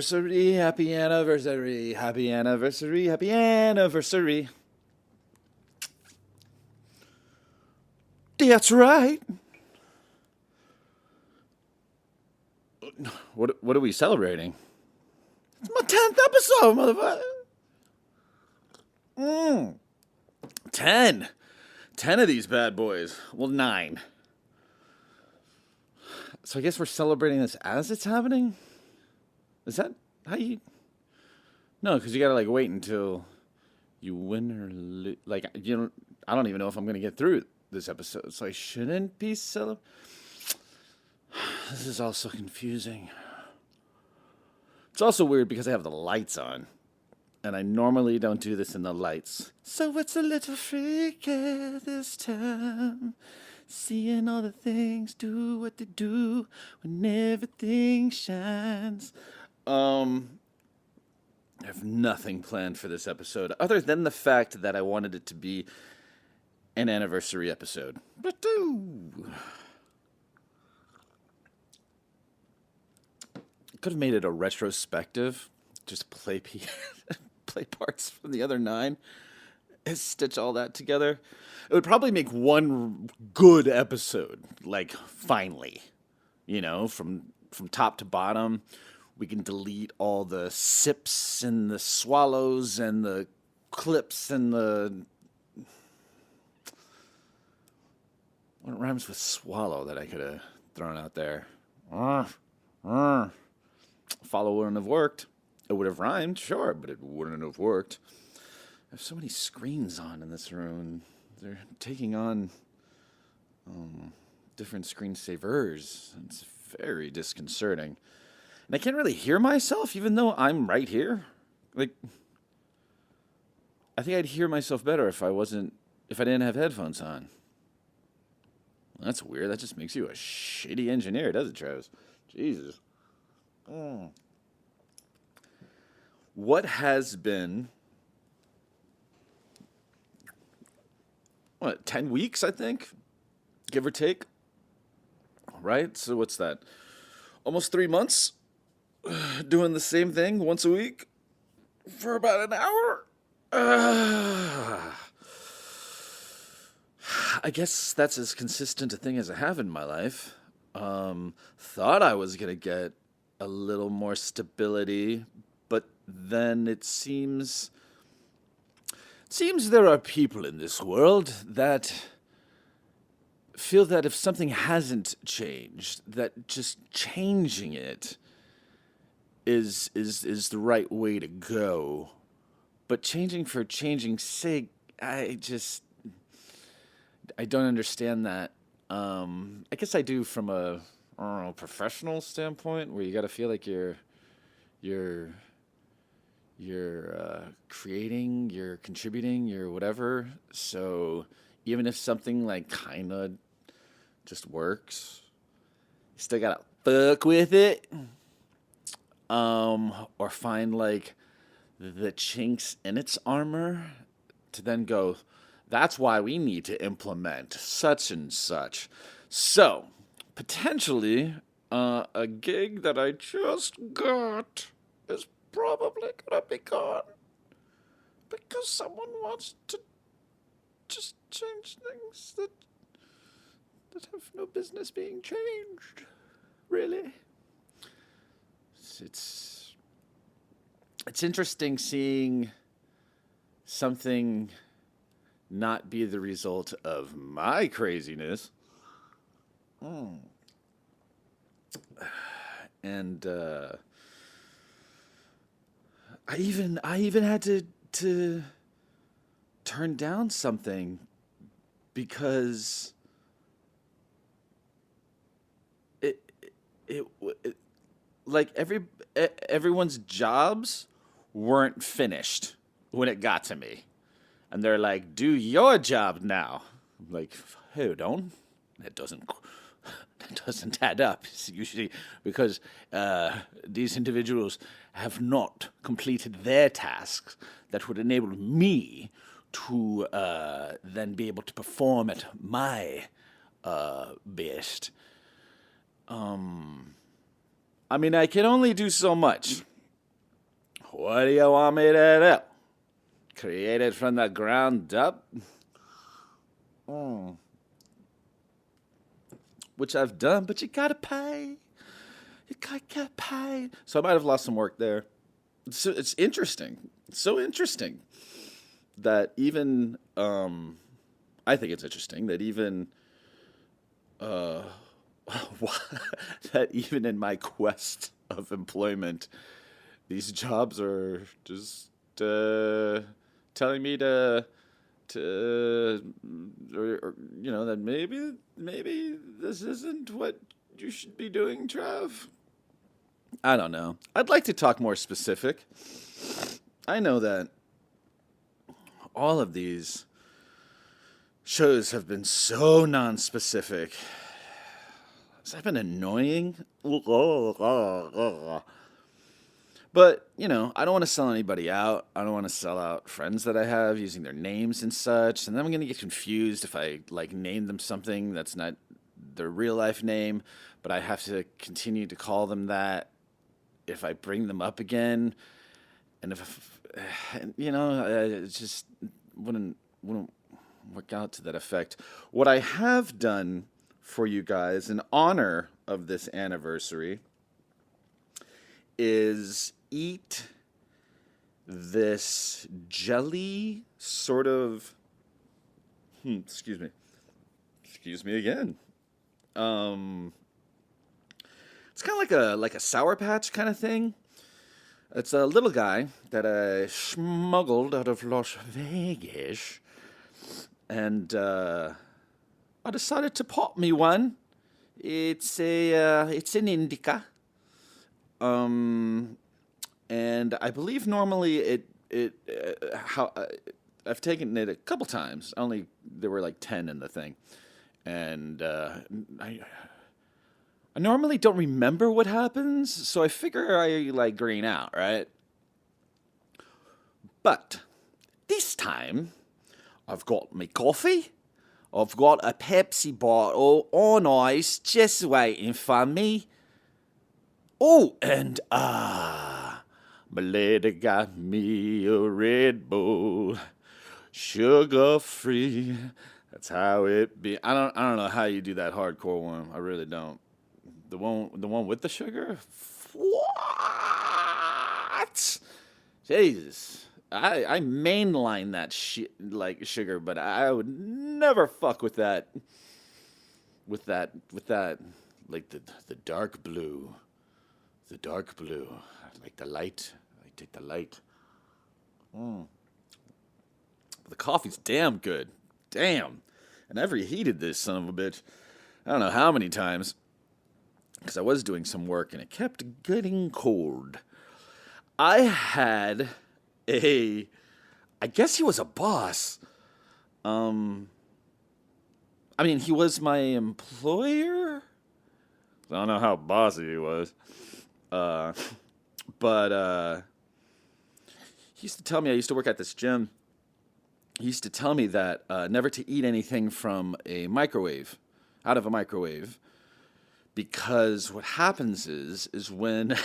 anniversary, happy anniversary, happy anniversary, happy anniversary. That's right. What are we celebrating? It's my 10th episode, motherfucker. 10. 10 of these bad boys. Well, 9. So I guess we're celebrating this as it's happening? Is that how you... No, because you gotta, wait until you win or lose. I don't even know if I'm gonna get through this episode, so I shouldn't be This is all so confusing. It's also weird because I have the lights on. And I normally don't do this in the lights. So it's a little freaky this time. Seeing all the things do what they do when everything shines. I have nothing planned for this episode other than the fact that I wanted it to be an anniversary episode. Could have made it a retrospective. Just play play parts from the other 9 and stitch all that together. It would probably make one good episode, finally. From top to bottom. We can delete all the sips and the swallows and the clips and the... What rhymes with swallow that I could have thrown out there? Follow wouldn't have worked. It would have rhymed, sure, but it wouldn't have worked. I have so many screens on in this room. They're taking on different screensavers. It's very disconcerting. And I can't really hear myself, even though I'm right here. I think I'd hear myself better if I didn't have headphones on. Well, that's weird. That just makes you a shitty engineer, doesn't it, Travis? Jesus. What has been, 10 weeks, I think? Give or take? Right? So what's that? Almost 3 months? Doing the same thing once a week? For about an hour? I guess that's as consistent a thing as I have in my life. Thought I was going to get a little more stability, but then it seems there are people in this world that feel that if something hasn't changed, that just changing it is the right way to go. But changing for changing's sake, I don't understand that. I guess I do from a professional standpoint, where you got to feel like you're creating, you're contributing, you're whatever. So even if something kind of just works, you still gotta fuck with it. Or find the chinks in its armor to then go, that's why we need to implement such and such. So potentially, a gig that I just got is probably gonna be gone because someone wants to just change things that have no business being changed. Really, it's interesting seeing something not be the result of my craziness. And I even had to turn down something because it everyone's jobs weren't finished when it got to me, and they're like, "Do your job now." I'm like, hold on, that doesn't add up. It's usually because these individuals have not completed their tasks that would enable me to then be able to perform at my best. I mean, I can only do so much. What do you want me to do? Create it from the ground up? Which I've done, but you gotta pay. You gotta get paid. So I might have lost some work there. It's interesting. It's so interesting that even I think it's interesting that even uh, that even in my quest of employment, these jobs are just telling me to or, that maybe this isn't what you should be doing, Trav. I don't know. I'd like to talk more specific. I know that all of these shows have been so non-specific. Has that been annoying? But, I don't want to sell anybody out. I don't want to sell out friends that I have using their names and such. And then I'm going to get confused if I, name them something that's not their real life name, but I have to continue to call them that if I bring them up again. And it just wouldn't work out to that effect. What I have done for you guys in honor of this anniversary is eat this jelly sort of excuse me again. It's kind of like a Sour Patch kind of thing. It's a little guy that I smuggled out of Las Vegas, and I decided to pop me one. It's an indica. And I believe normally I've taken it a couple times. Only there were 10 in the thing, and I normally don't remember what happens, so I figure I green out, right? But this time, I've got my coffee. I've got a Pepsi bottle on ice just waiting for me. Oh, and my lady got me a Red Bull, sugar free. That's how it be. I don't know how you do that hardcore one. I really don't. The one with the sugar? What? Jesus. I mainline that shit sugar, but I would never fuck with that. With that, the dark blue. The dark blue. I like the light. I take the light. The coffee's damn good. Damn. And I've reheated this son of a bitch. I don't know how many times. Because I was doing some work and it kept getting cold. I had I guess he was a boss. I mean, he was my employer. I don't know how bossy he was. But he used to tell me, I used to work at this gym. He used to tell me that never to eat anything from a microwave, out of a microwave. Because what happens is when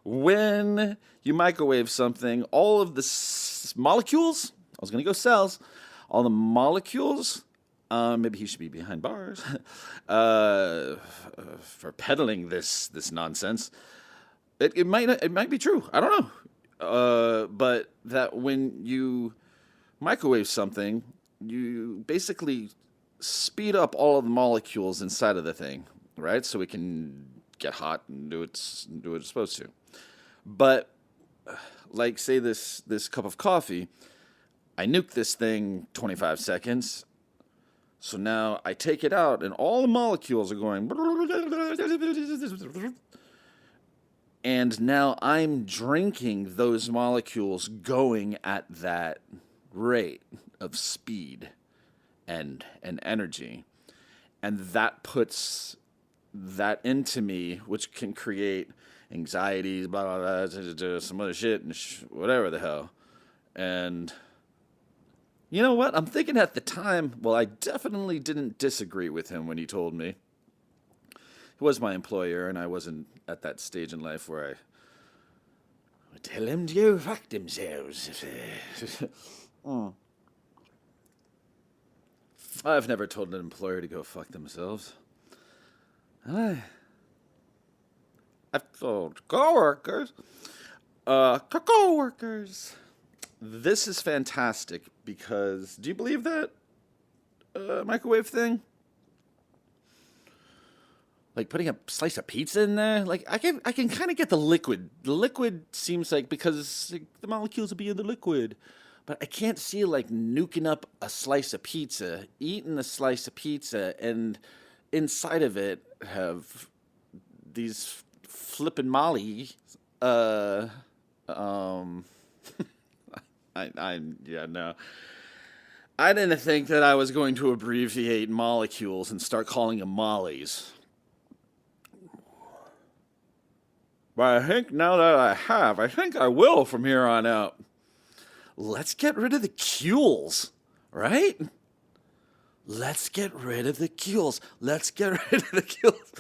when you microwave something, all of the molecules, I was going to go cells, all the molecules, maybe he should be behind bars, for peddling this nonsense. It might be true. I don't know. But that when you microwave something, you basically speed up all of the molecules inside of the thing, right? So it can get hot and do what it's supposed to. But say this cup of coffee, I nuke this thing 25 seconds. So now I take it out and all the molecules are going. And now I'm drinking those molecules going at that rate of speed and energy. And that puts that into me, which can create anxieties, blah, blah, blah, some other shit, and whatever the hell. And you know what? I'm thinking at the time, well, I definitely didn't disagree with him when he told me. He was my employer, and I wasn't at that stage in life where I Tell them to go fuck themselves. I've never told an employer to go fuck themselves. I've told coworkers. Coworkers. This is fantastic because do you believe that microwave thing? Like putting a slice of pizza in there? Like I can kind of get the liquid. The liquid seems like because like, the molecules will be in the liquid. But I can't see like nuking up a slice of pizza, eating a slice of pizza, and inside of it have these flippin' Molly. Um, yeah, no. I didn't think that I was going to abbreviate molecules and start calling them mollies. But I think now that I think I will from here on out. Let's get rid of the cules, right? Let's get rid of the cules. Let's get rid of the cules.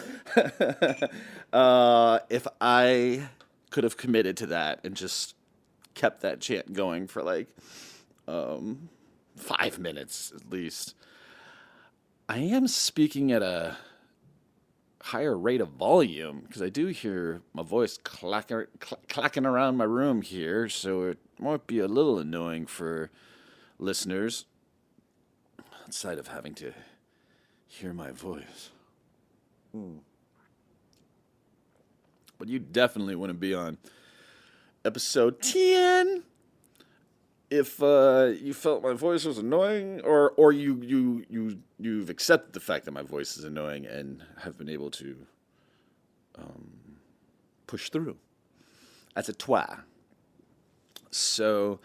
If I could have committed to that and just kept that chant going for like 5 minutes at least. I am speaking at a higher rate of volume because I do hear my voice clacking around my room here, so it might be a little annoying for listeners outside of having to hear my voice. But you definitely want to be on episode 10 if you felt my voice was annoying, or you've accepted the fact that my voice is annoying and have been able to push through. That's a toi. So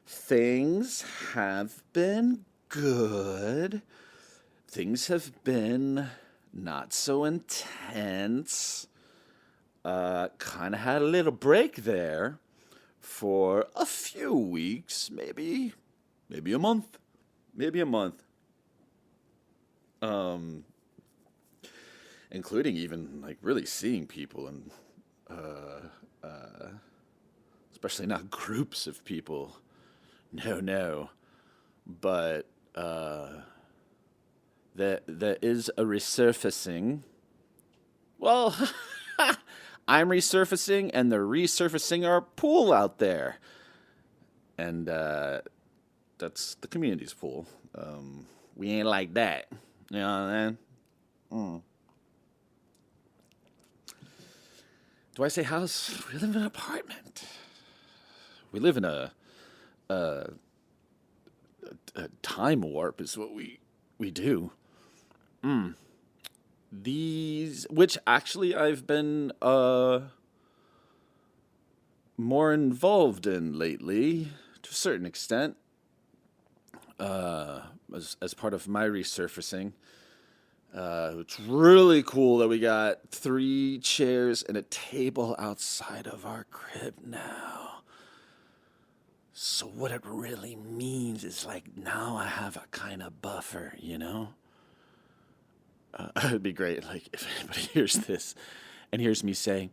things have been good. Things have been not so intense. Kind of had a little break there for a few weeks, maybe a month, including even like really seeing people and especially not groups of people. No, but there is a resurfacing. Well. I'm resurfacing, and they're resurfacing our pool out there. And that's the community's pool. We ain't like that. You know what I mean? Do I say house? We live in an apartment. We live in a time warp is what we do. These, which actually I've been more involved in lately, to a certain extent, as part of my resurfacing. It's really cool that we got 3 chairs and a table outside of our crib now. So what it really means is like now I have a kind of buffer, you know? It'd be great, like, if anybody hears this and hears me say,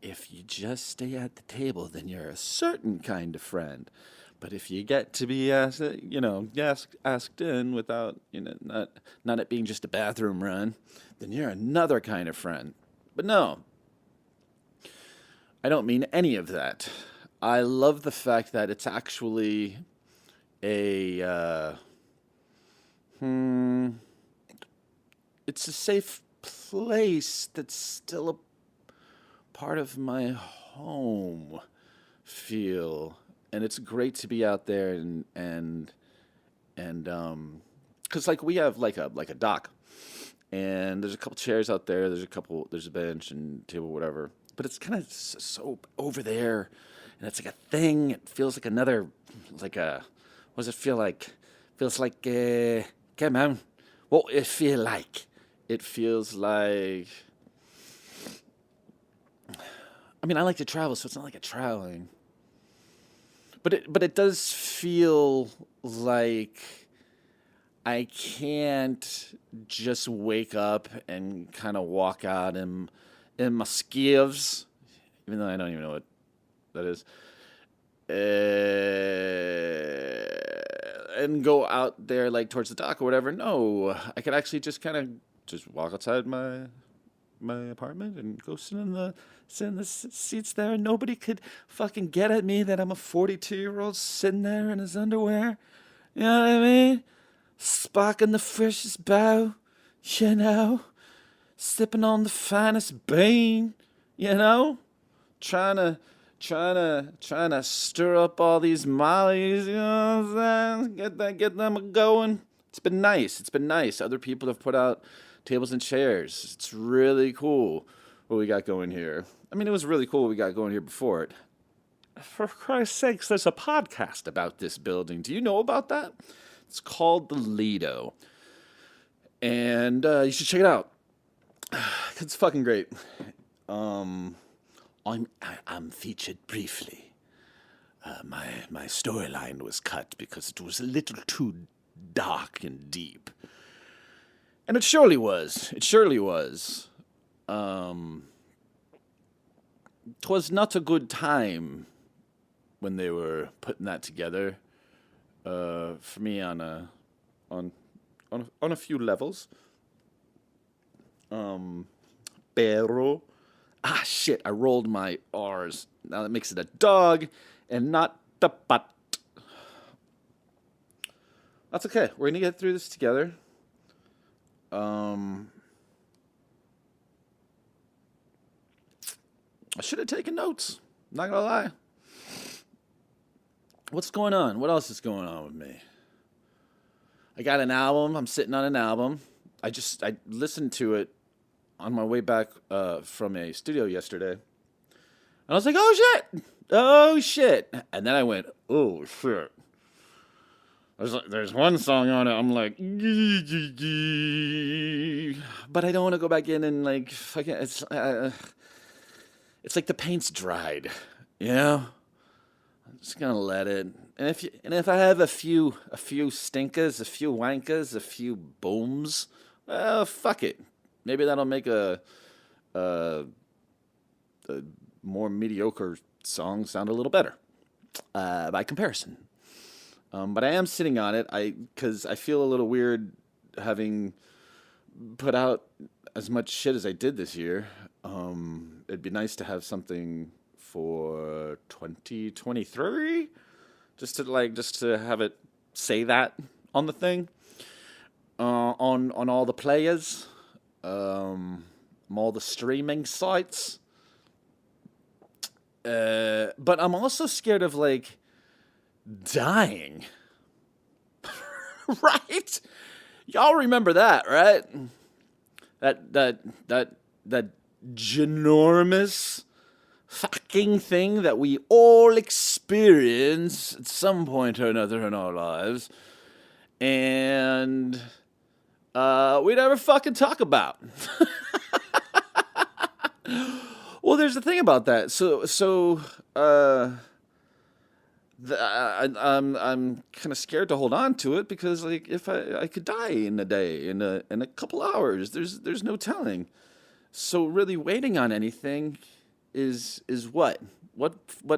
if you just stay at the table, then you're a certain kind of friend. But if you get to be asked in without, not it being just a bathroom run, then you're another kind of friend. But no, I don't mean any of that. I love the fact that it's actually it's a safe place that's still a part of my home feel, and it's great to be out there and because like we have like a dock, and there's a couple chairs out there. There's a bench and table, whatever. But it's kind of so over there, and it's like a thing. It feels like another, like a. What does it feel like? Feels like come on. What it feel like? It feels like. I mean, I like to travel, so it's not like a traveling. But it does feel like I can't just wake up and kind of walk out in my skivs, even though I don't even know what that is, and go out there like towards the dock or whatever. No, I could actually just kind of just walk outside my apartment and go sit in the seats there, and nobody could fucking get at me that I'm a 42-year-old sitting there in his underwear. You know what I mean? Sparking the freshest bow, you know, sipping on the finest bean, you know, trying to stir up all these mollies, you know what I'm saying? Get them going. It's been nice. It's been nice. Other people have put out tables and chairs. It's really cool what we got going here. I mean, it was really cool what we got going here before it. For Christ's sakes, there's a podcast about this building. Do you know about that? It's called The Lido. And you should check it out. It's fucking great. I'm featured briefly. My storyline was cut because it was a little too dark and deep. And it surely was. It surely was. 'Twas not a good time when they were putting that together. For me on a few levels. Pero. Shit, I rolled my R's. Now that makes it a dog and not the butt. That's okay. We're going to get through this together. I should have taken notes. Not going to lie. What's going on? What else is going on with me? I got an album. I'm sitting on an album. I listened to it on my way back from a studio yesterday. And I was like, oh, shit. Oh, shit. And then I went, oh, shit. There's one song on it. I'm like, but I don't want to go back in and like, fucking, it's like the paint's dried, you know? I'm just gonna let it. And if I have a few stinkers, a few wankers, a few booms, well, fuck it. Maybe that'll make a more mediocre song sound a little better by comparison. But I am sitting on it because I feel a little weird having put out as much shit as I did this year. It'd be nice to have something for 2023, just to have it say that on the thing, on all the players, all the streaming sites. But I'm also scared of like dying. Right? Y'all remember that, right? That ginormous fucking thing that we all experience at some point or another in our lives, and we never fucking talk about. Well, there's the thing about that. I'm kind of scared to hold on to it because like if I could die in a day, in a couple hours, there's no telling. So really waiting on anything is what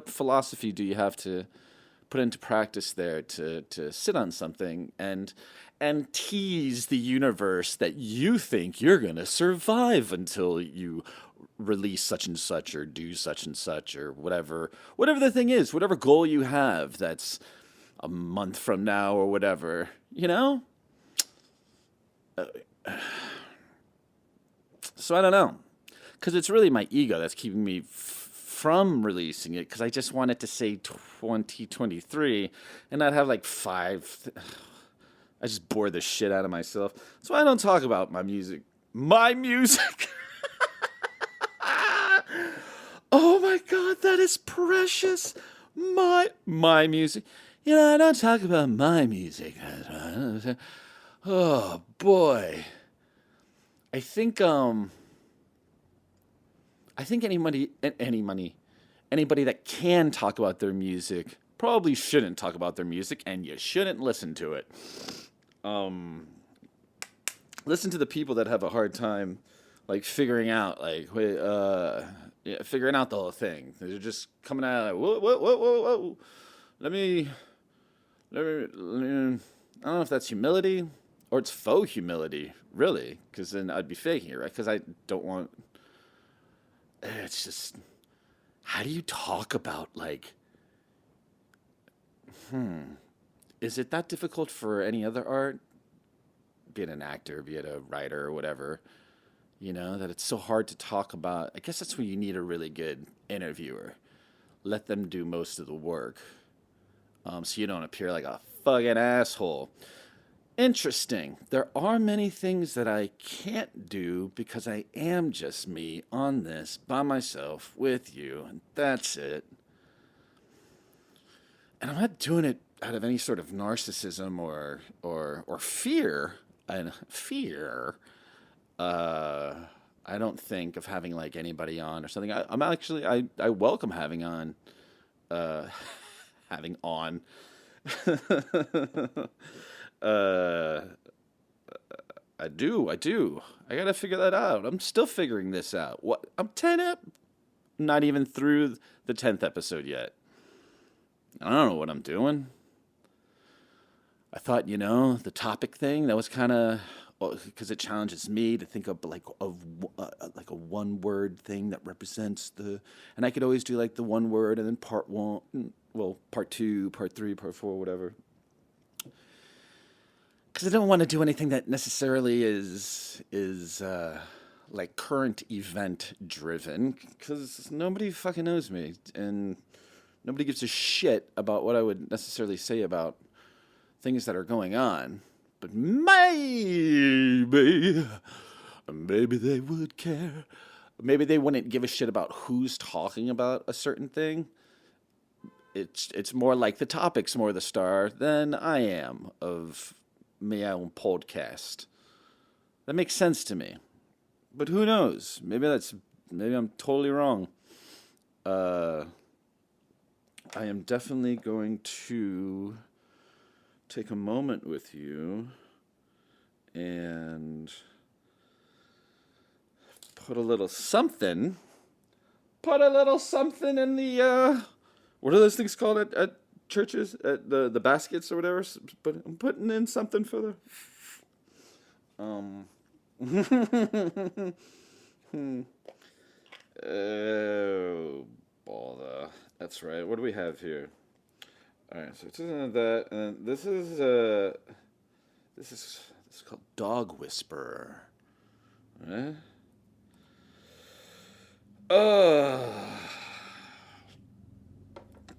philosophy do you have to put into practice there to sit on something and tease the universe that you think you're gonna survive until you release such and such or do such and such or whatever the thing is, whatever goal you have that's a month from now or whatever, you know? So I don't know, because it's really my ego that's keeping me from releasing it, because I just want it to say 2023 and not have like five. I just bore the shit out of myself. So I don't talk about my music. My music! Oh my God, that is precious. My music. You know, I don't talk about my music. Oh boy. I think anybody that can talk about their music probably shouldn't talk about their music, and you shouldn't listen to it. Listen to the people that have a hard time like figuring out like, wait, yeah, figuring out the whole thing. They're just coming out like, whoa, whoa, whoa, whoa, whoa. Let me, I don't know if that's humility or it's faux humility, really, because then I'd be faking it, right? Because I don't want. It's just, how do you talk about like? Is it that difficult for any other art, be it an actor, be it a writer or whatever? That it's so hard to talk about. I guess that's when you need a really good interviewer. Let them do most of the work, so you don't appear like a fucking asshole. Interesting. There are many things that I can't do because I am just me on this by myself with you, and that's it. And I'm not doing it out of any sort of narcissism or fear. And fear. Uh, I don't think of having like anybody on or something. I'm actually I welcome having on uh, having on. uh, I do. I gotta figure that out. I'm still figuring this out. What? I'm 10 up, not even through the 10th episode yet. I don't know what I'm doing. I thought, the topic thing that was kind of because it challenges me to think of like a one word thing that represents and I could always do like the one word and then part one, well, part two, part three, part four, whatever. Because I don't want to do anything that necessarily is like current event driven. Because nobody fucking knows me, and nobody gives a shit about what I would necessarily say about things that are going on. But maybe they would care. Maybe they wouldn't give a shit about who's talking about a certain thing. It's more like the topic's more the star than I am of my own podcast. That makes sense to me. But who knows? Maybe I'm totally wrong. Uh, I am definitely going to take a moment with you and put a little something. Put a little something in the what are those things called at churches? At the baskets or whatever. But I'm putting in something for the um oh bother. That's right. What do we have here? Alright, so it's that, and this is called Dog Whisperer. Right? Uh,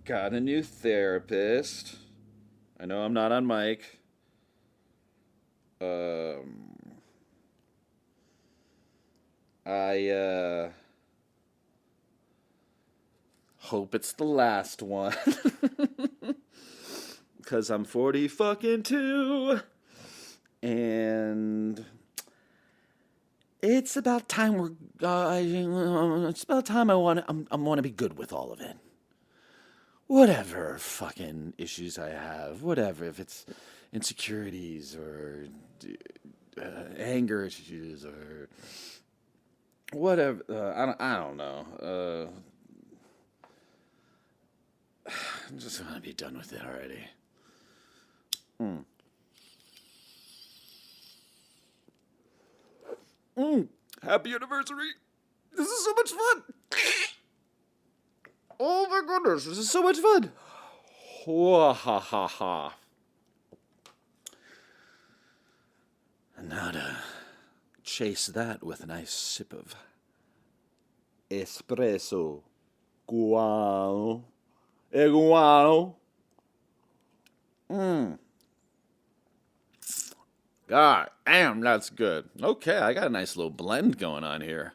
got a new therapist. I know I'm not on mic. I hope it's the last one. Because I'm 40 fucking 2. And it's about time it's about time I want to be good with all of it. Whatever fucking issues I have, whatever, if it's insecurities or anger issues or whatever, I don't know. I'm just gonna be done with it already. Happy anniversary! This is so much fun! Oh my goodness, this is so much fun! Ha ha ha ha. And now to chase that with a nice sip of espresso. Guano. Guano. God damn, that's good. Okay, I got a nice little blend going on here.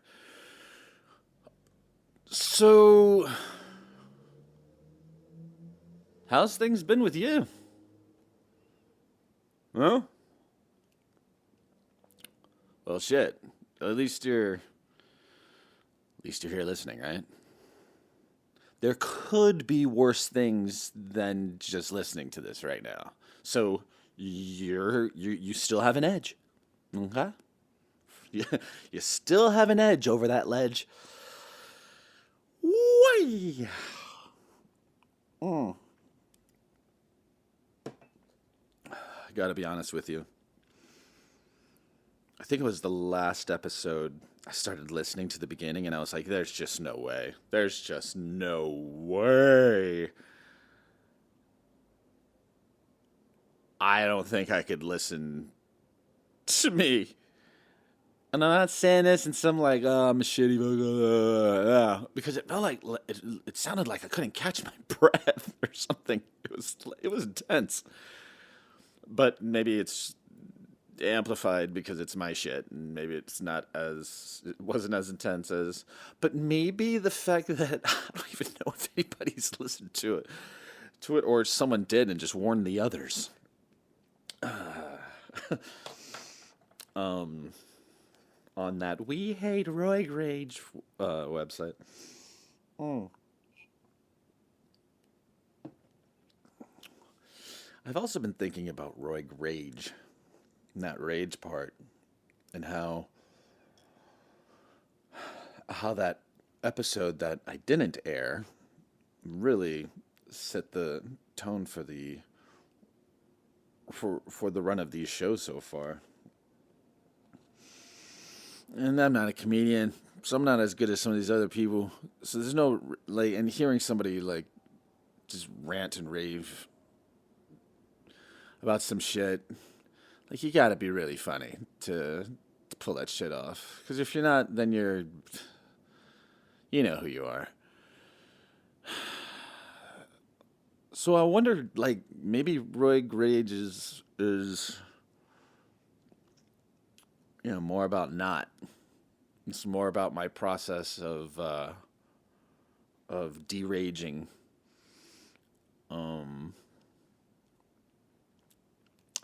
So, how's things been with you? Huh? Well, shit. At least you're here listening, right? There could be worse things than just listening to this right now. So you still have an edge, okay? You still have an edge over that ledge. Whee! I gotta be honest with you. I think it was the last episode I started listening to the beginning and I was like, there's just no way. There's just no way. I don't think I could listen to me. And I'm not saying this in some like, oh, I'm a shitty, because it felt like it sounded like I couldn't catch my breath or something. It was intense. But maybe it's amplified because it's my shit, and maybe it wasn't as intense as. But maybe the fact that I don't even know if anybody's listened to it, or someone did and just warned the others. Um, on that We Hate Roig Rage website. Mm. I've also been thinking about Roig Rage, and that rage part, and how that episode that I didn't air really set the tone for the run of these shows so far. And I'm not a comedian, so I'm not as good as some of these other people. So there's no like, and hearing somebody like just rant and rave about some shit, like you gotta be really funny to pull that shit off. Because if you're not, then you know who you are. So I wonder, like, maybe Roy Rage is more about not. It's more about my process of deraging. Um,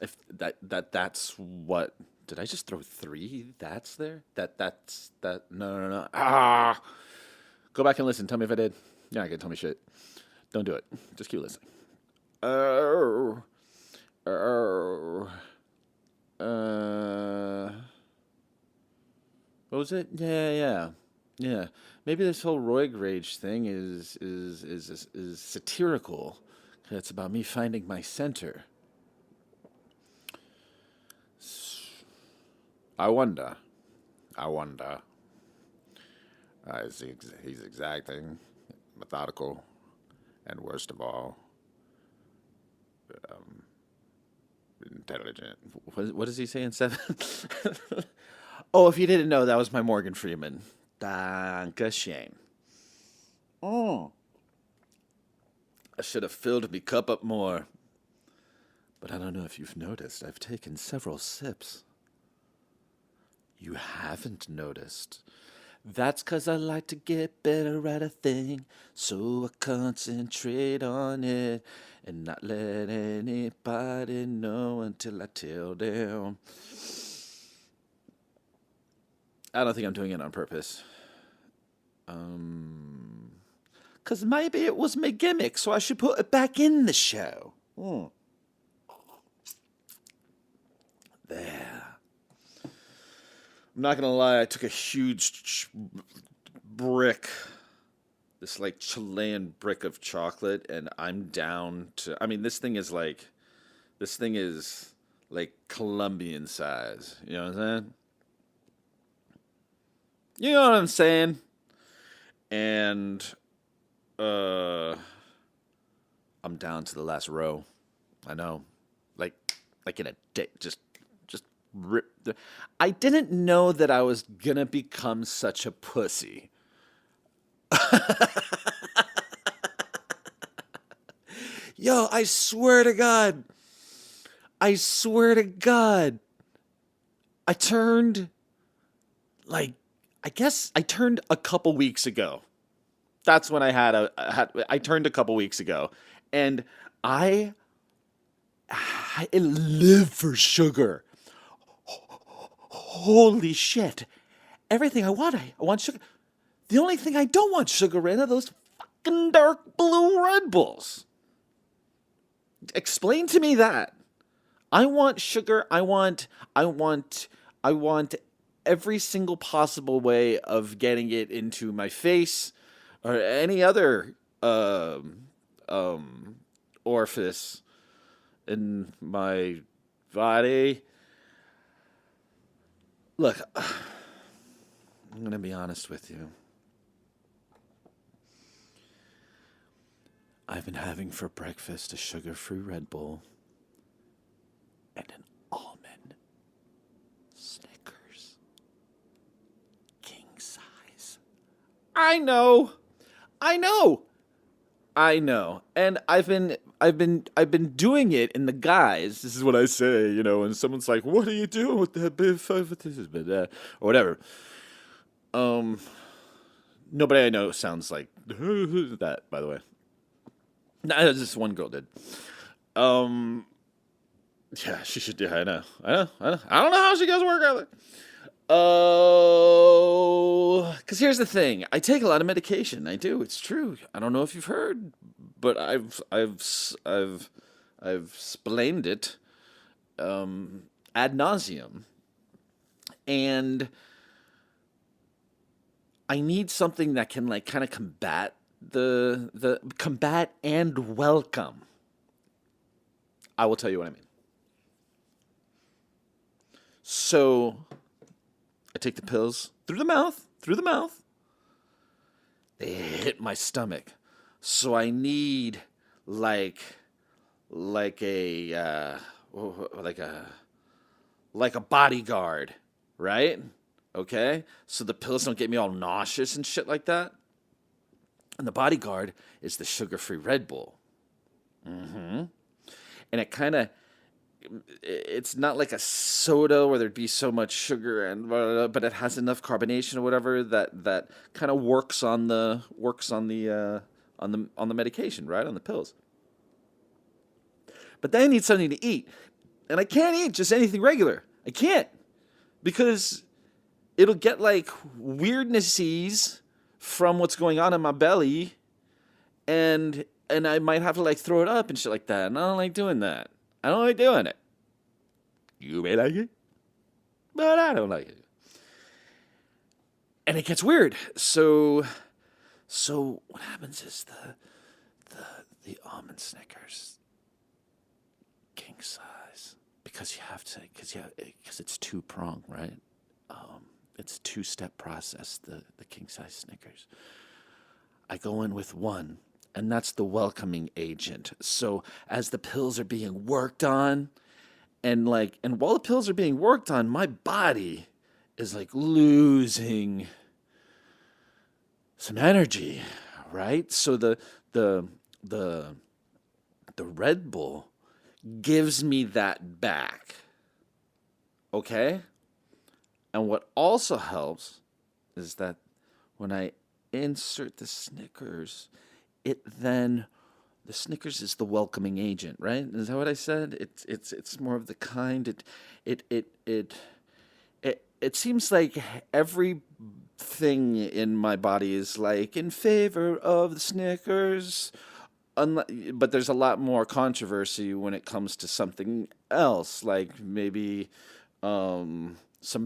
if that's what, did I just throw three that's there? That's that no. Go back and listen. Tell me if I did. You're not gonna tell me shit. Don't do it. Just keep listening. Oh, oh, what was it? Yeah. Maybe this whole Roig Rage thing is satirical. It's about me finding my center. I wonder. I wonder. He's exacting, methodical, and worst of all, um, intelligent. What does he say in seven? Oh, if you didn't know, that was my Morgan Freeman. Dankeschön. Mm. I should have filled my cup up more. But I don't know if you've noticed, I've taken several sips. You haven't noticed. That's 'cause I like to get better at a thing, so I concentrate on it and not let anybody know until I tell them. I don't think I'm doing it on purpose. 'Cause maybe it was my gimmick, so I should put it back in the show. There. I'm not gonna lie, I took a huge brick, this like Chilean brick of chocolate, and I'm down to. I mean, this thing is like Colombian size. You know what I'm saying? You know what I'm saying? And uh, I'm down to the last row. I know, like, like in a day, just rip. I didn't know that I was gonna become such a pussy. Yo, I swear to God. I swear to God. I turned, like, I guess I turned a couple weeks ago. That's when I turned a couple weeks ago. And I, I live for sugar. Holy shit. Everything I want sugar. The only thing I don't want sugar in are those fucking dark blue Red Bulls. Explain to me that. I want sugar. I want every single possible way of getting it into my face, or any other um, orifice in my body. Look, I'm going to be honest with you. I've been having for breakfast a sugar-free Red Bull and an almond Snickers. King size. I know. I know. I know. And I've been doing it in the guise. This is what I say, and someone's like, "What are you doing with that big five or whatever." Um Nobody I know sounds like that, by the way. No, just one girl did. Um yeah, she should. Yeah, I know. I don't know how she gets work out there. Oh, because here's the thing. I take a lot of medication. I do. It's true. I don't know if you've heard, but I've explained it ad nauseum, and I need something that can like kind of combat the combat and welcome. I will tell you what I mean. So I take the pills through the mouth, They hit my stomach. So I need like like a like a bodyguard, right? Okay? So the pills don't get me all nauseous and shit like that. And the bodyguard is the sugar-free Red Bull. And it kind of it's not like a soda where there'd be so much sugar and blah, blah, blah, but it has enough carbonation or whatever that kind of works on the medication, right? On the pills. But then I need something to eat. And I can't eat just anything regular. I can't. Because it'll get like weirdnesses from what's going on in my belly and I might have to like throw it up and shit like that. And I don't like doing that. I don't like doing it. You may like it, but I don't like it. And it gets weird. So what happens is the almond Snickers, king size, because it's two prong, right? It's a two-step process. The king size Snickers. I go in with one, and that's the welcoming agent. So as the pills are being worked on, and while the pills are being worked on, my body is like losing some energy, right? So the the the Red Bull gives me that back. Okay? And what also helps is that when I insert the Snickers, the Snickers is the welcoming agent, right? Is that what I said? It's more of the kind. It it it it seems like everything in my body is like in favor of the Snickers. But there's a lot more controversy when it comes to something else, like maybe some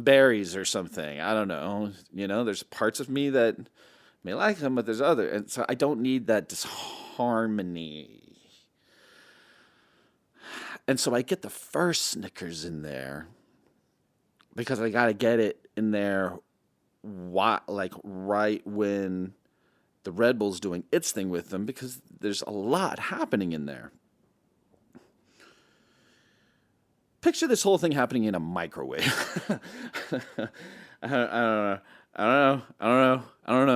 berries or something. I don't know. There's parts of me that may like them, but there's other, and so I don't need that disharmony. And so I get the first Snickers in there because I gotta get it in there, like right when the Red Bull's doing its thing with them, because there's a lot happening in there. Picture this whole thing happening in a microwave. I don't know. I don't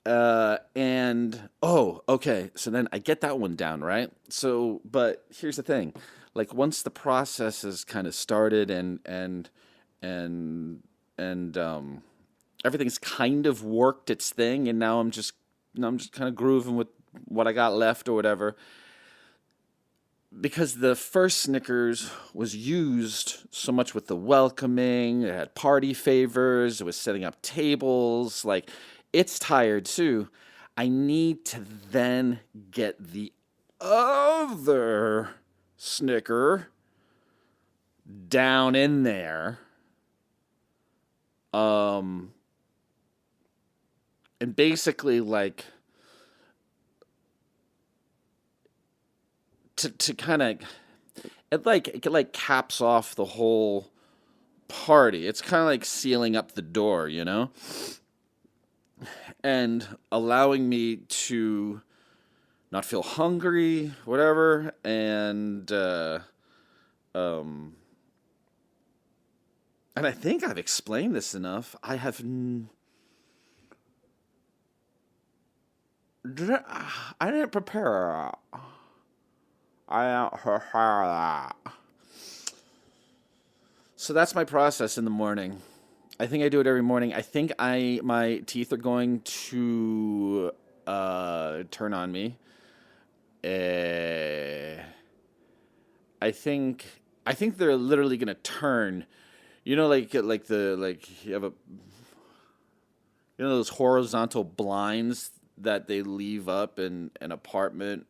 know. And oh, okay. So then I get that one down, right? So, but here's the thing: like once the process is kind of started and everything's kind of worked its thing, and now I'm just kind of grooving with what I got left or whatever. Because the first Snickers was used so much with the welcoming, it had party favors, it was setting up tables, like it's tired too. I need to then get the other Snicker down in there, um, and basically like to kind of it like caps off the whole party. It's kind of like sealing up the door, you know, and allowing me to not feel hungry, whatever, um, and I think I've explained this enough. I didn't prepare. I don't prepare that. So that's my process in the morning. I think I do it every morning. I think my teeth are going to turn on me. Uh, I think I think they're literally gonna turn. You know, like you have a those horizontal blinds that they leave up in an apartment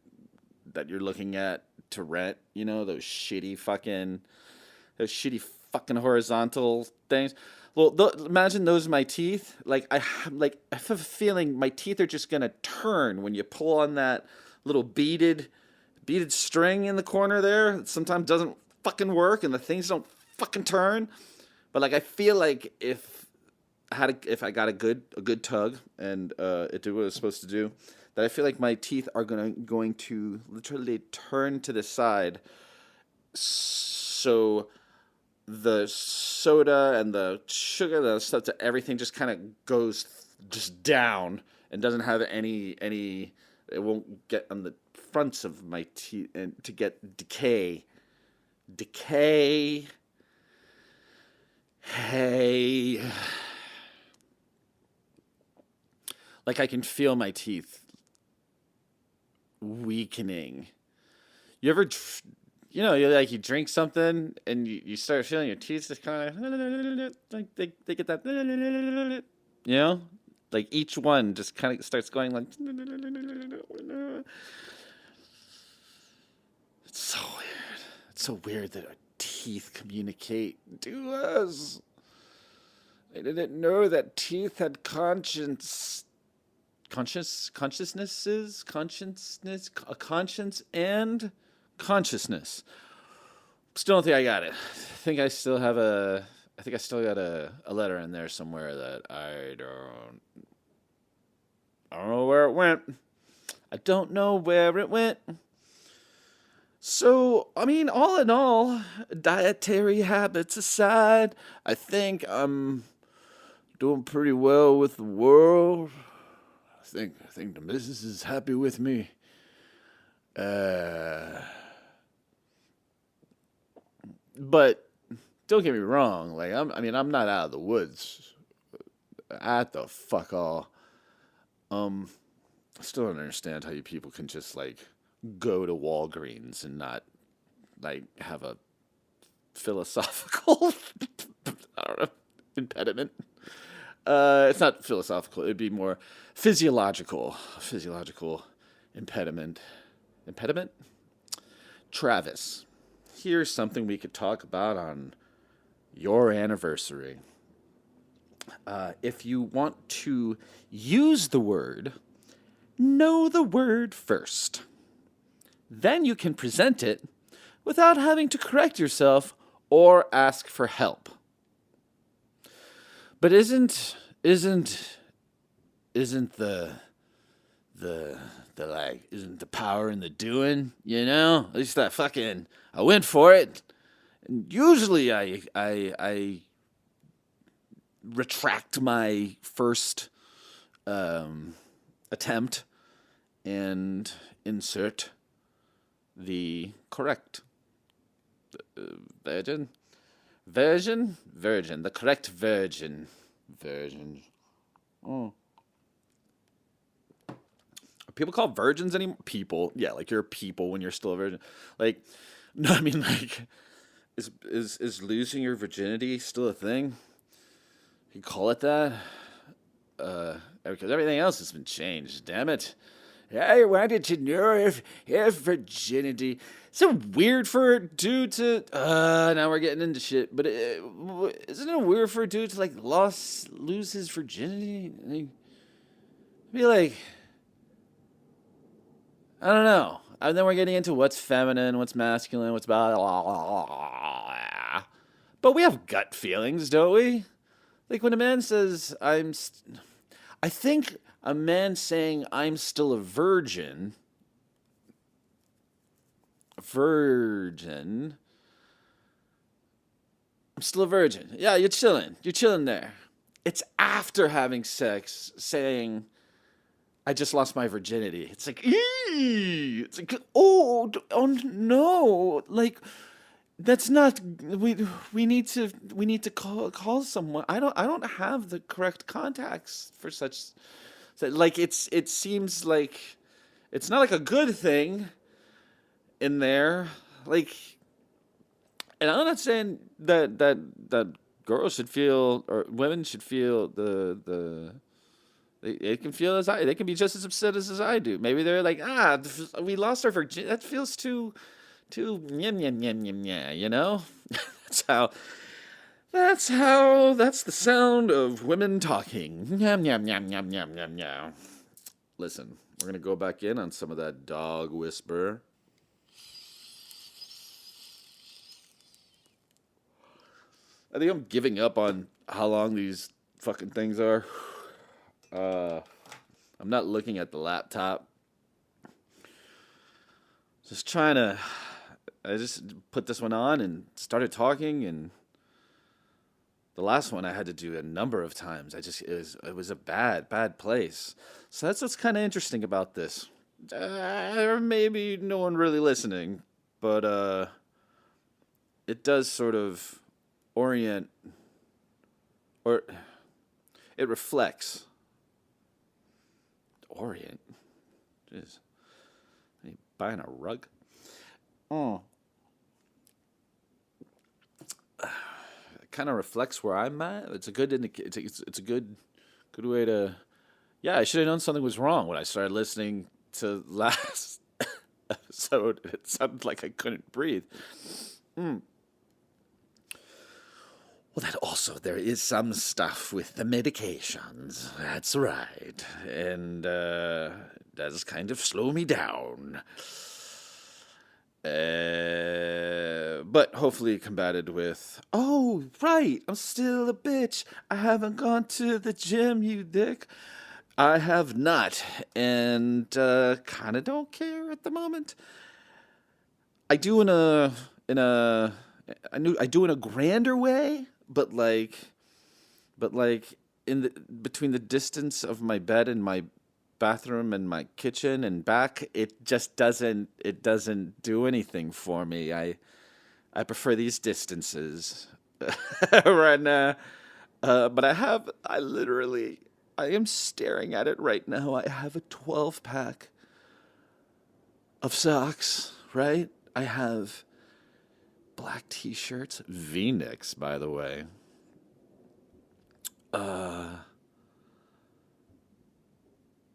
that you're looking at to rent. You know those shitty fucking horizontal things. Well, imagine those are my teeth. I have a feeling my teeth are just gonna turn when you pull on that little beaded string in the corner there. That sometimes doesn't fucking work, and the things don't fucking turn. But like I feel like if I got a good tug and it did what it was supposed to do, that I feel like my teeth are going to literally turn to the side, so the soda and the sugar, the stuff, to everything just kind of goes just down and doesn't have any. It won't get on the fronts of my teeth and to get decay. Hey, like I can feel my teeth weakening. You ever, you drink something and you start feeling your teeth just kind of like they get that, you know, like each one just kind of starts going like. It's so weird. It's so weird that our teeth communicate to us. I didn't know that teeth had a conscience and consciousness. Still don't think I got it. I think I still got a letter in there somewhere that I don't know where it went. I don't know where it went. So, I mean, all in all, dietary habits aside, I think I'm doing pretty well with the world. I think the missus is happy with me. Uh, but don't get me wrong. Like I'm not out of the woods at the fuck all. I still don't understand how you people can just like go to Walgreens and not like have a philosophical I don't know impediment. It's not philosophical. It'd be more physiological impediment. Impediment? Travis, here's something we could talk about on your anniversary. If you want to use the word, know the word first. Then you can present it without having to correct yourself or ask for help. But isn't isn't the power in the doing, you know? At least I went for it. And usually I retract my first attempt and insert the correct the correct version. Oh. Are people called virgins anymore? People, yeah, like you're people when you're still a virgin. Like, no, I mean like, is losing your virginity still a thing? You call it that? Because everything else has been changed. Damn it! I wanted to know if virginity. Is it weird for a dude to? Now we're getting into shit. But isn't it weird for a dude to like lose his virginity? be like, I don't know. And then we're getting into what's feminine, what's masculine, what's blah, blah, blah, blah. But we have gut feelings, don't we? Like when a man says, I think a man saying, I'm still a virgin, I'm still a virgin. Yeah, you're chilling. You're chilling there. It's after having sex saying, I just lost my virginity. It's like, eee! It's like, oh no, like that's not. We need to call someone. I don't have the correct contacts for such. Like it seems like it's not like a good thing in there. Like, and I'm not saying that girls should feel or women should feel they can feel as they can be just as upset as I do. Maybe they're like, we lost our virginity. That feels too yum yum yum yum yeah, you know? that's how that's the sound of women talking. Yum yum yum yum yum yum yum. Listen, we're gonna go back in on some of that dog whisper. I think I'm giving up on how long these fucking things are. Uh, I'm not looking at the laptop. Just trying to. I just put this one on and started talking, and the last one I had to do a number of times. It was a bad place. So that's what's kind of interesting about this. Or maybe no one really listening, but it does sort of orient, or it reflects. Orient. Jeez. Are you buying a rug? Oh. It kind of reflects where I'm at. It's a good it's a good way to. Yeah, I should have known something was wrong when I started listening to last episode. It sounded like I couldn't breathe. Well, that also, there is some stuff with the medications. That's right. And it does kind of slow me down. But hopefully combated with, oh, right, I'm still a bitch. I haven't gone to the gym, you dick. I have not. And kind of don't care at the moment. I do I do in a grander way, but like in the between the distance of my bed and my bathroom and my kitchen and back, it doesn't do anything for me. I prefer these distances right now. But I am staring at it right now. I have a 12 pack of socks, right? I have black t-shirts, V-necks, by the way. Uh,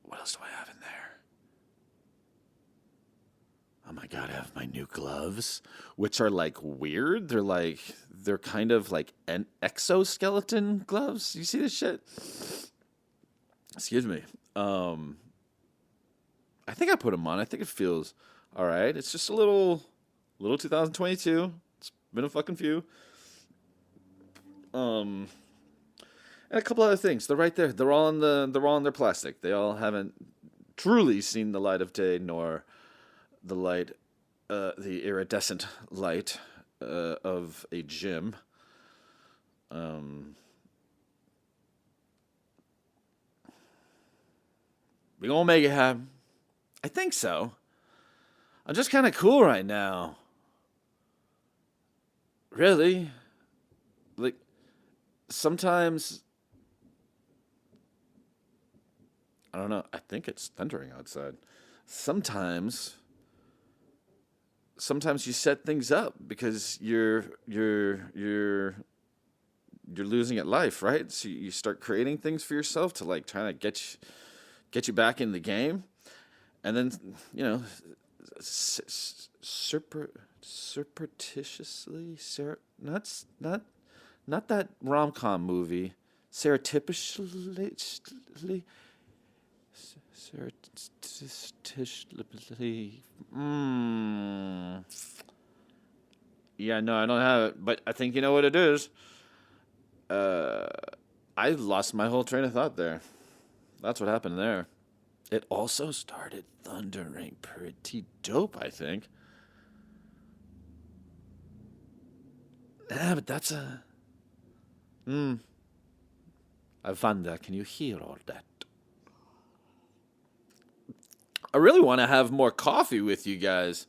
what else do I have in there? Oh my god, I have my new gloves, which are like weird. They're kind of like an exoskeleton gloves. You see this shit? Excuse me. Um, I think I put them on. I think it feels all right. It's just a little 2022. It's been a fucking few. Um, and a couple other things. They're right there. They're all in their plastic. They all haven't truly seen the light of day, nor the light, the iridescent light of a gym. Um, we gonna make it happen. I think so. I'm just kind of cool right now. Really, like sometimes I don't know. I think it's thundering outside. Sometimes, sometimes you set things up because you're losing at life, right? So you start creating things for yourself to like trying to get you back in the game, and then you know, surreptitiously, not that rom com movie, surreptitiously, Surreptitiously. Yeah, no, I don't have it, but I think you know what it is. Uh, I lost my whole train of thought there. That's what happened there. It also started thundering pretty dope, I think. Yeah, but that's a. Hmm. I wonder, can you hear all that? I really want to have more coffee with you guys.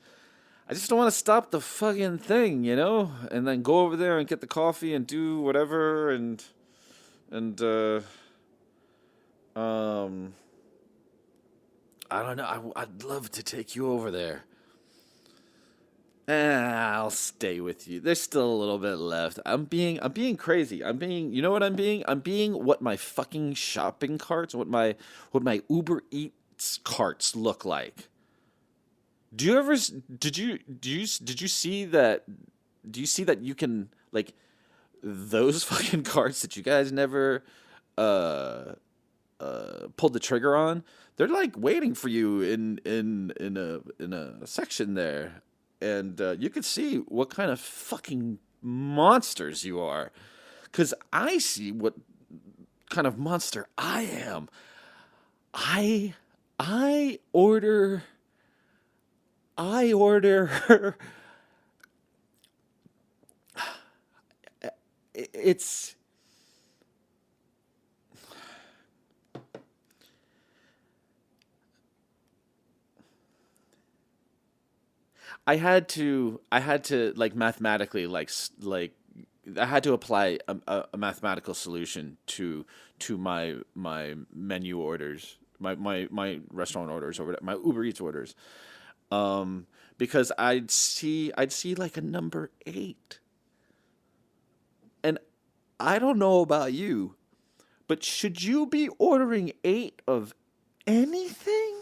I just don't want to stop the fucking thing, and then go over there and get the coffee and do whatever and um I don't know. I'd love to take you over there. I'll stay with you. There's still a little bit left. I'm being crazy. You know what I'm being? I'm being what my fucking shopping carts, what my Uber Eats carts look like. Do you ever did you see that? Do you see that you can like those fucking carts that you guys never uh pulled the trigger on? They're like waiting for you in a section there, and you could see what kind of fucking monsters you are. Cause I see what kind of monster I am. I I order I order it's I had to like mathematically like I had to apply a mathematical solution to my menu orders, my restaurant orders or whatever, my Uber Eats orders. Because I'd see like a number 8. And I don't know about you, but should you be ordering 8 of anything?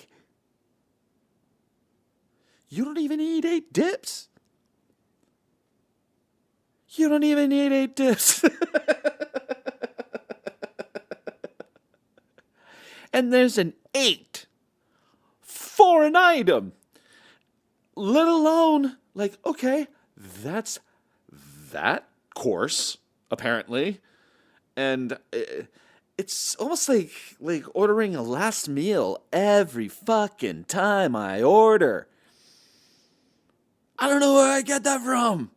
You don't even need 8 dips. You don't even need 8 dips. And there's an 8 for an item, let alone, like, okay, that's that course, apparently. And it's almost like ordering a last meal every fucking time I order. I don't know where I get that from.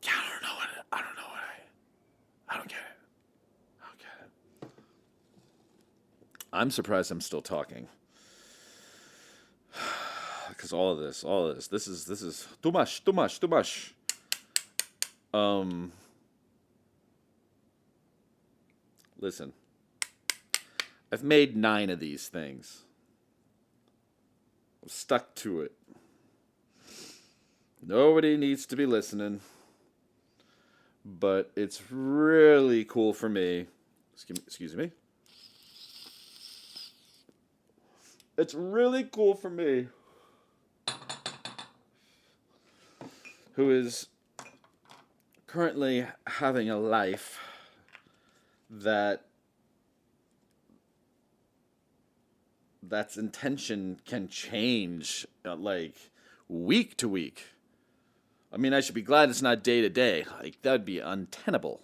Yeah, I don't know what I don't get it. I don't get it. I'm surprised I'm still talking. Because this is too much, too much, too much. Um, Listen, I've made 9 of these things. I'm stuck to it. Nobody needs to be listening, but it's really cool for me. Excuse me. It's really cool for me, who is currently having a life that that's intention can change like week to week. I mean, I should be glad it's not day to day. Like that'd be untenable.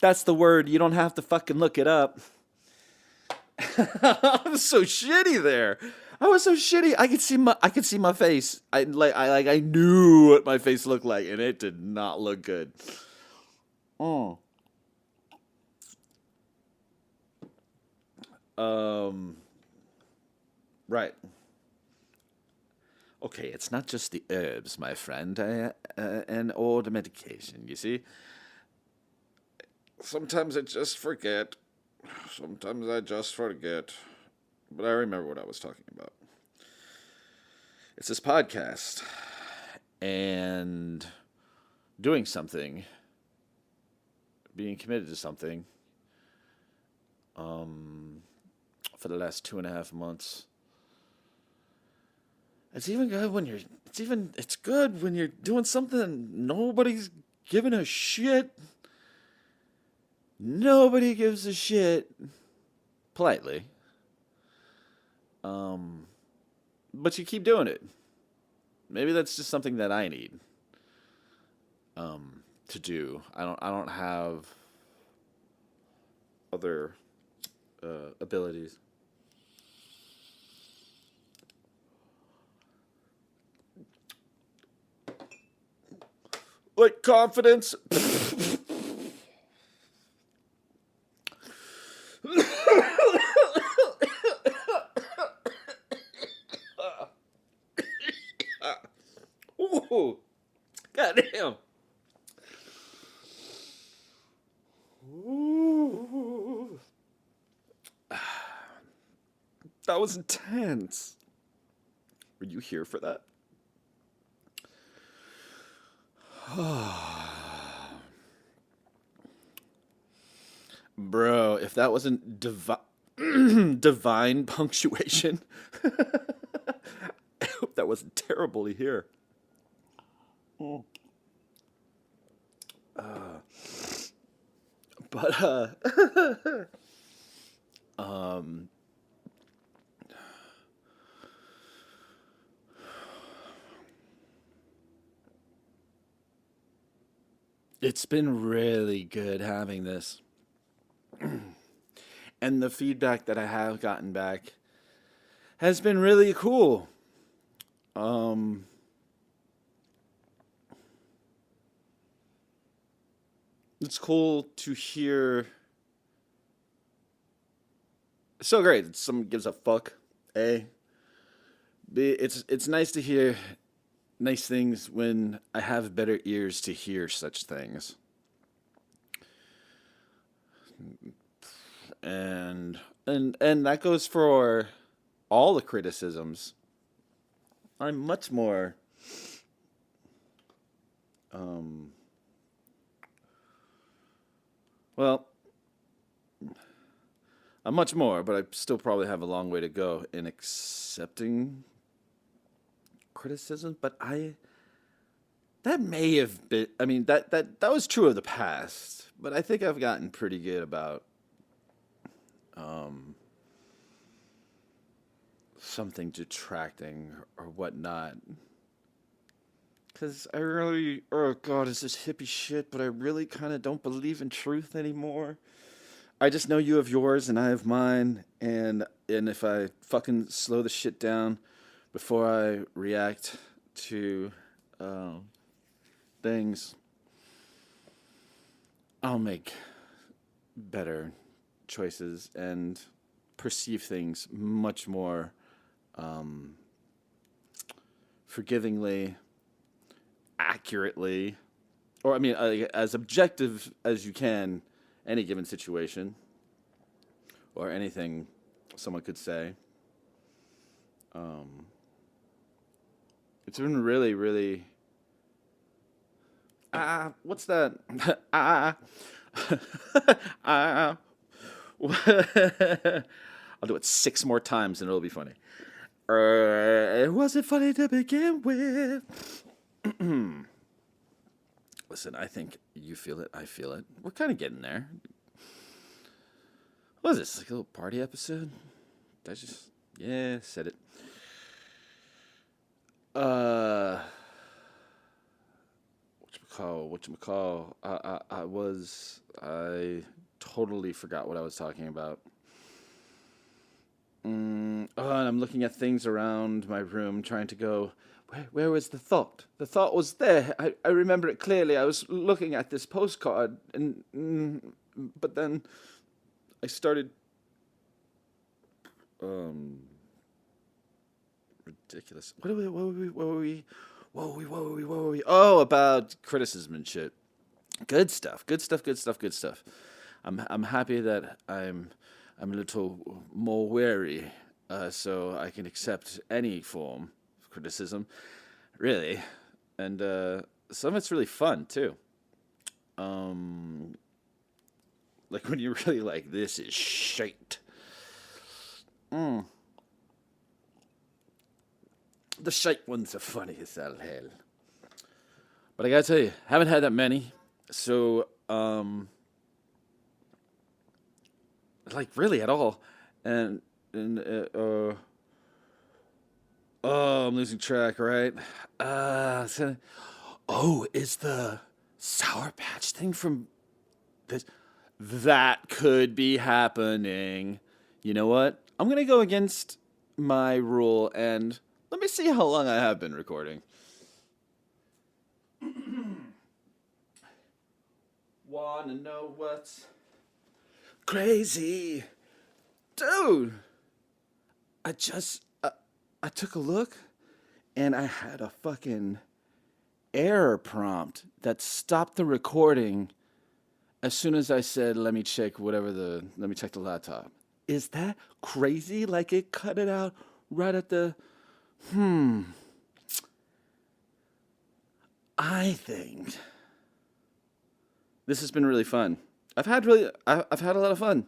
That's the word. You don't have to fucking look it up. I was so shitty there. I was so shitty. I could see my face. I knew what my face looked like, and it did not look good. Mm. Um. Right. Okay. It's not just the herbs, my friend, and or the medication. You see. Sometimes I just forget. Sometimes I just forget. But I remember what I was talking about. It's this podcast and doing something, being committed to something um, for the last 2.5 months. It's good when you're doing something nobody's giving a shit. Nobody gives a shit. Politely. But you keep doing it. Maybe that's just something that I need to do. I don't have other abilities. Like confidence. Ooh, goddamn. Ooh. That was intense. Were you here for that? Bro, if that wasn't divine punctuation, I hope that wasn't terrible to hear. But um it's been really good having this. And the feedback that I have gotten back has been really cool. Um it's cool to hear. So great that someone gives a fuck. A. B. It's nice to hear nice things when I have better ears to hear such things. And that goes for all the criticisms. I'm much more um well, I'm much more, but I still probably have a long way to go in accepting criticism, but I that may have been I mean that was true of the past, but I think I've gotten pretty good about um something detracting or whatnot. Cause I really, oh god, is this hippie shit? But I really kind of don't believe in truth anymore. I just know you have yours and I have mine, and if I fucking slow the shit down before I react to um, things, I'll make better choices and perceive things much more um, forgivingly, accurately, or I mean, as objective as you can, any given situation or anything someone could say. Um, it's been really, really. What's that? Ah, ah. I'll do it 6 more times and it'll be funny. It wasn't funny to begin with. Listen, I think you feel it. I feel it. We're kind of getting there. What is this? Like a little party episode? Did I just. Yeah, said it. Uh. Whatchamacall? I totally forgot what I was talking about. And I'm looking at things around my room, trying to go. Where was the thought? The thought was there. I remember it clearly. I was looking at this postcard, and but then I started um ridiculous. What were we? Oh, about criticism and shit. Good stuff. Good stuff. Good stuff. Good stuff. I'm happy that I'm a little more wary, so I can accept any form of criticism, really, and some of it's really fun too. Um, like when you're really like, this is shite. Mm. The shite ones are funny as all hell. But I gotta tell you, haven't had that many. So, like really at all. And oh, I'm losing track, right? Oh, is the Sour Patch thing from this? That could be happening. You know what? I'm gonna go against my rule and let me see how long I have been recording. Wanna know what's crazy? Dude, I just, I took a look and I had a fucking error prompt that stopped the recording as soon as I said, let me check the laptop. Is that crazy? Like it cut it out right at the, I think this has been really fun. I've had a lot of fun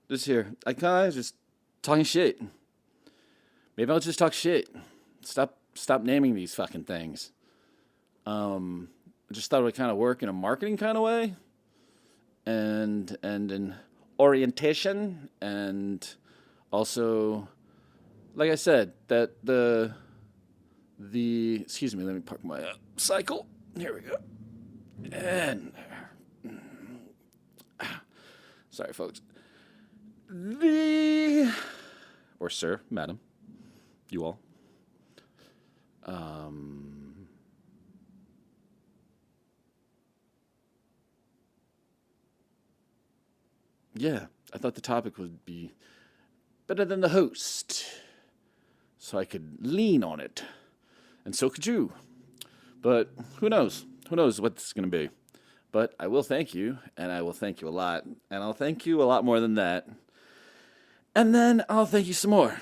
this year. I kind of just talking shit. Maybe I'll just talk shit. Stop naming these fucking things. I just thought it would kind of work in a marketing kind of way, and in orientation, and also, like I said, that the excuse me, let me park my cycle. Here we go. And sorry, folks. The or sir, madam, you all. Yeah, I thought the topic would be better than the host, so I could lean on it, and so could you. But who knows? Who knows what this is going to be? But I will thank you, and I will thank you a lot, and I'll thank you a lot more than that, and then I'll thank you some more.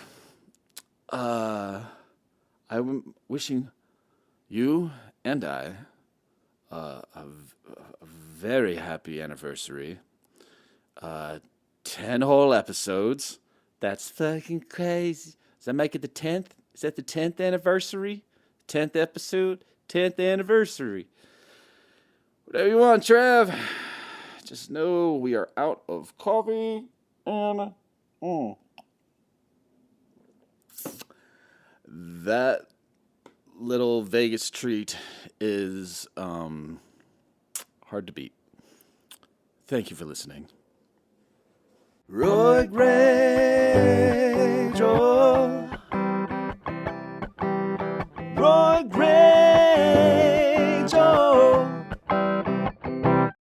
I'm wishing you and I a very happy anniversary. 10 whole episodes. That's fucking crazy. Does that make it the 10th? Is that the 10th anniversary? 10th episode? 10th anniversary. Whatever you want, Trev. Just know we are out of coffee and that little Vegas treat is hard to beat. Thank you for listening. Roig Rage, oh. Roig Rage.